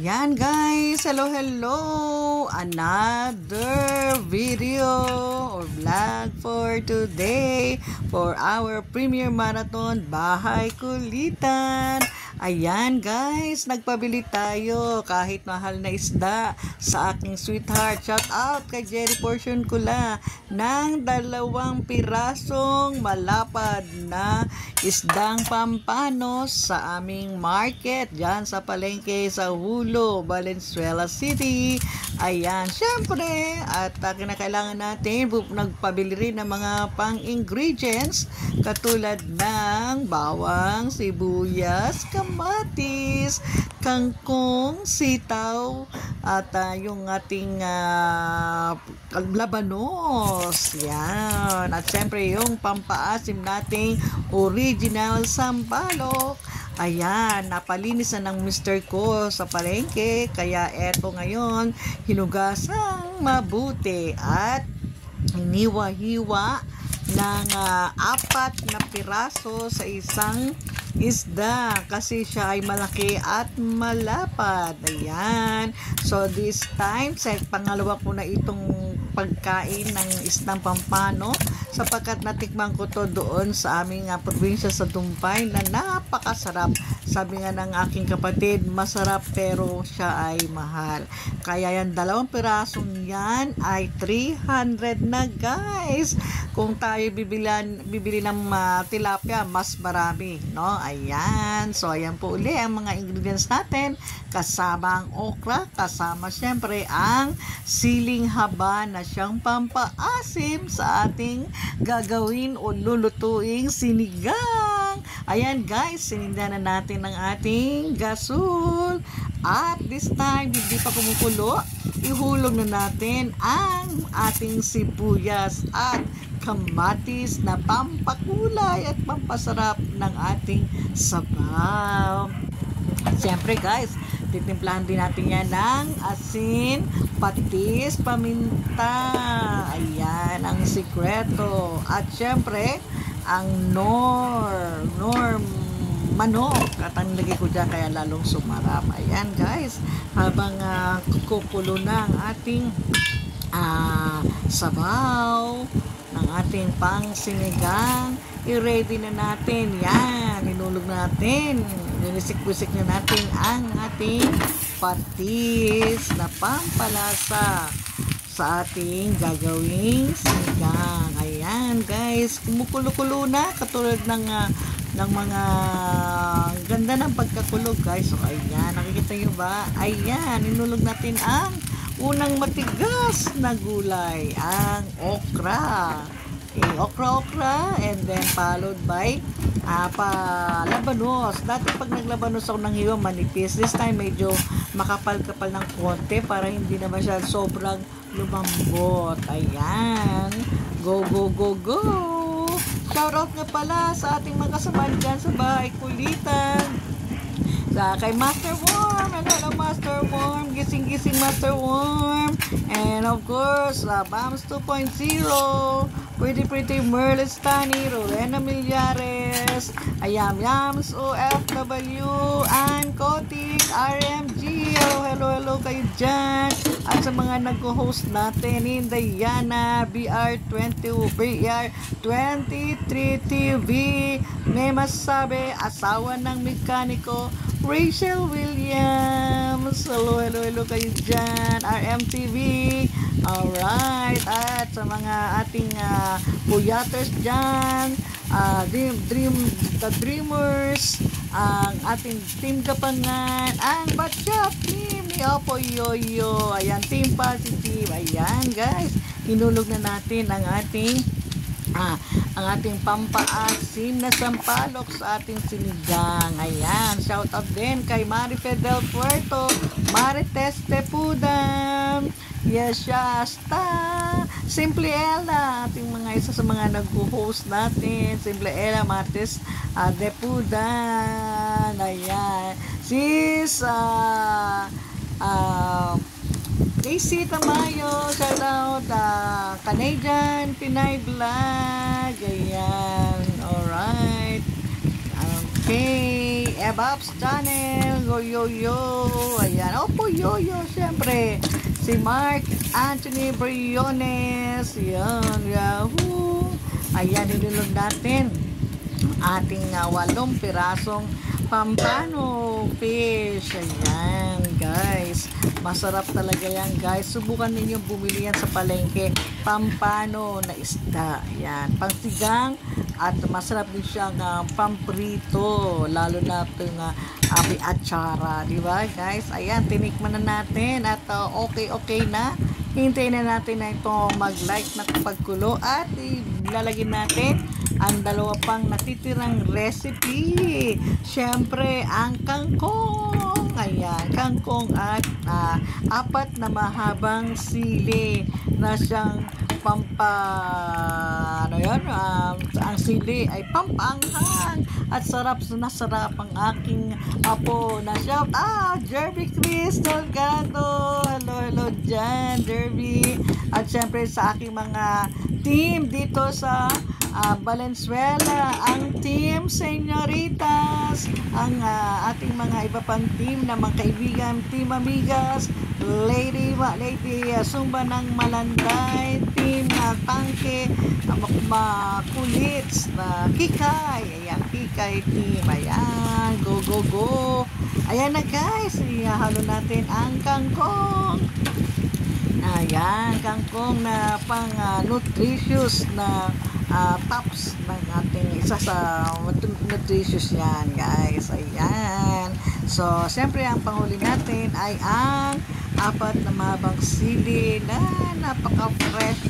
Yan guys, hello, another video or vlog for today for our premiere marathon Bahay Kulitan. Ayan guys, nagpabili tayo kahit mahal na isda sa aking sweetheart. Shout out kay Jerry Portion Kula ng 2 pirasong malapad na isdang pampanos sa aming market dyan sa palengke sa Hulo, Valenzuela City. Ayan, syempre, at kinakailangan natin nagpabili rin ng mga pang-ingredients katulad ng bawang, sibuyas, kamatis, kangkong, sitaw, at yung ating labanos. Yan. At syempre yung pampaasim nating original sampalok. Ayan, napalinis na ng Mr. ko sa palengke. Kaya eto ngayon, hinugasang mabuti at hiniwa-hiwa ng 4 na piraso sa isang isda kasi siya ay malaki at malapad. Ayan. So this time, sa pangalawa ko na itong pagkain ng isdang pampano sapagkat natikman ko to doon sa aming probinsya sa Dumpay na napakasarap. Sabi nga ng aking kapatid, masarap pero siya ay mahal. Kaya yan, 2 pirasong yan ay 300 na guys. Kung tayo bibili ng tilapia, mas marami, no? Ayan. So, ayan po uli ang mga ingredients natin. Kasama ang okra, kasama syempre ang siling haba na siyang pampaasim sa ating gagawin o lulutuing sinigang. Ayan guys, sininda na natin ang ating gasol. At this time, hindi pa kumukulo, ihulog na natin ang ating sibuyas at kamatis na pampakulay at pampasarap ng ating sabaw. At syempre guys, titimplahan din natin yan ng asin, patis, paminta. Ayan, ang sikreto. At syempre, ang manok. At ang lagay ko dyan kaya lalong sumarap. Ayan guys, habang kukulo na ang ating sabaw ng ating pang sinigang, i-ready na natin. Yan, inulog natin. Ninisik-wisik na natin ang ating patis na pampalasa sa ating gagawing sinigang. Ayan guys, kumukulo-kulo na katulad ng mga ganda ng pagkakulog guys. So ayan, nakikita nyo ba? Ayan, inulog natin ang unang matigas na gulay, ang okra. Okay, okra, and then followed by labanos. Dati pag naglabanos ako ng hiwa, manipis. This time medyo makapal-kapal ng konti para hindi naman siya sobrang lumambot. Ayan. Go, go, go, go! Shoutout nga pala sa ating mga kasamahan dyan sa Bahay Kulitan. Kay Master Worm, and hello Master Worm, gising-gising Master Worm, and of course, Bams 2.0, Pretty Merlis Tani, Rowena Millares, Ayam Yams, OFW, and Kotik, RMG, hello kayo dyan, at sa mga nag-host natin, Diana, BR23 TV, may masasabi, asawa ng mekaniko, Rachel Williams, hello kayo dyan, RMTV, alright, at sa mga ating puyaters dyan, the Dreamers, ang ating team Kapangan, ang Batshop team ni Opo Yoyo, ayan, team positive, ayan guys, hinulog na natin ang ating pampaasim na sampalok sa ating sinigang. Ayan, shout out din kay Marifed Del Puerto, Marites Tepudam, Yashasta, Simple Ella, ating mga isa sa mga nag-host natin, Simple Ella, Marites Depudan, ayan, sis, AC Tamayo, shout out, Canadian Pinay Vlog, ayan, alright, okay, Kebabs Channel. Yo. Ayan. Opo, yo. Siyempre, si Mark Anthony Briones. Yan. Yahoo. Ayan, nilulog natin ating 8 pirasong pampano fish. Ayan, guys. Masarap talaga yan, guys. Subukan ninyo bumili yan sa palengke. Pampano na isda. Ayan, pangsigang at masarap din siyang pamprito. Lalo na itong abi atsara. Diba, guys? Ayan, tinikman na natin at okay na. Hintayin na natin na ito mag-like na pagkulo at ilalagay natin ang 2 pang natitirang recipe. Syempre, ang kangkong. Ayan, kangkong at 4 na mahabang sili na siyang ang sili ay pampaanghang at sarap na sarap ang aking apo na siya. Jerby Chris Delgado. Hello dyan, Jerby. At syempre sa aking mga team dito sa Valenzuela, ang team Señoritas, ang ating mga iba pang team na mga kaibigan, team Amigas, Lady Sumba ng Malanday, team Tangke, Makulits, Kikay, ayan, Kikay team, ayan, go. Ayan na, guys, ihalo natin ang kangkong. Ayan, kangkong na pang nutritious na tops ng ating isa sa nutritious yan, guys. Ayan. So, siyempre ang panghuli natin ay ang 4 na mahabang sili na napaka-fresh.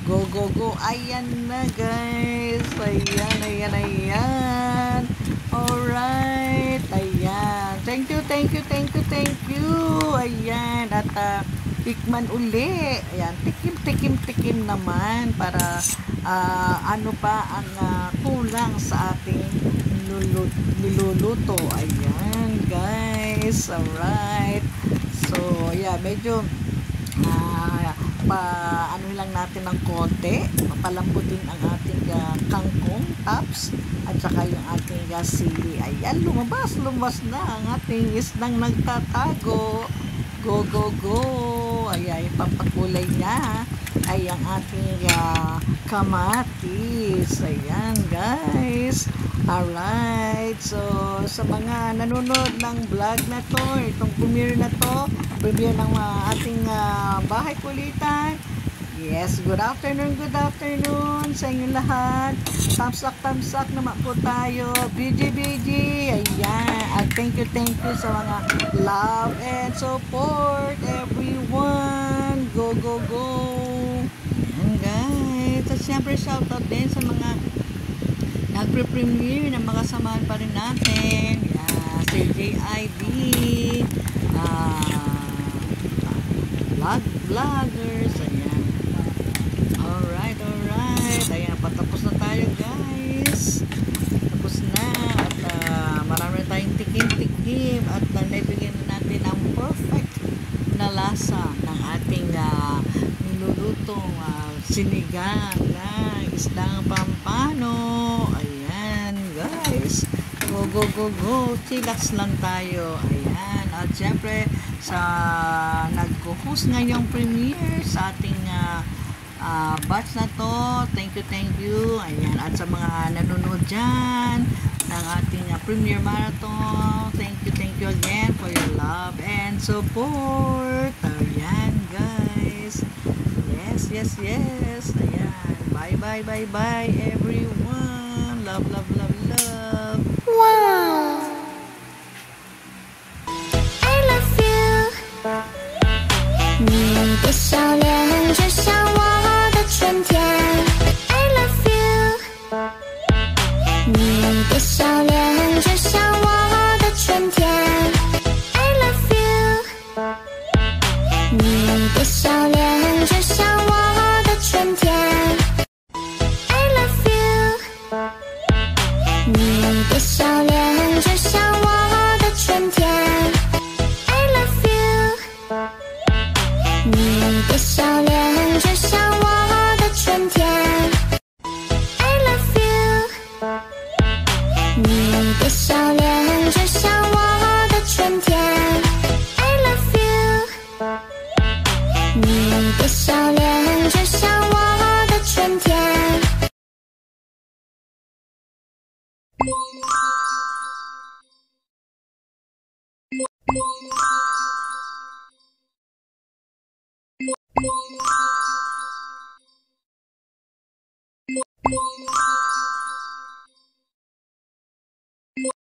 Go. Ayan na, guys. Ayan. Alright. Ayan. Thank you. Ayan. At tikman uli. Ayan. Tikim naman para ano pa ang kulang sa ating niluluto. Ayan, guys. Alright. So, yeah, medyo ano lang natin ng konti. Papalambutin ang ating kangkong tops at saka yung ating sili. Ayan, lumabas na ang ating isdang nagtatago. Go. Ayan, yung pampakulay niya ay ang ating kamatis. Ayan, guys. Alright. So, sa mga nanonood ng vlog na to, itong premiere ng ating bahay kulitan. Yes, good afternoon sa inyo lahat. Thumbs up naman po tayo. BG. Ayan. At thank you sa mga love and support, everyone. Go. Ayan, guys. At syempre, shoutout din sa mga nagpre-premiere na makasamahan pa rin natin. Si JID, vloggers. Ayan. Alright. Ayan, patapos na tayo, guys. Tapos na. At marami tayong tikim at naibigyan natin ang perfect na lasa ng ating nilulutong sinigang na isdang pampano. Ayan, guys. Go. Chillax lang tayo. Ayan. At syempre, sa nag-host ngayong premiere sa ating batch na to, thank you. Ayan. At sa mga nanonood dyan ng ating premiere marathon, thank you again for your love and support. Ayan, guys. Yes. Ayan. Bye, everyone. Love. Wow! I love you. 你的笑脸就像我的春天。I love you. 你的笑脸就像我的春天。I love you. 你的笑脸就像我的春天。I love you. 你的笑脸。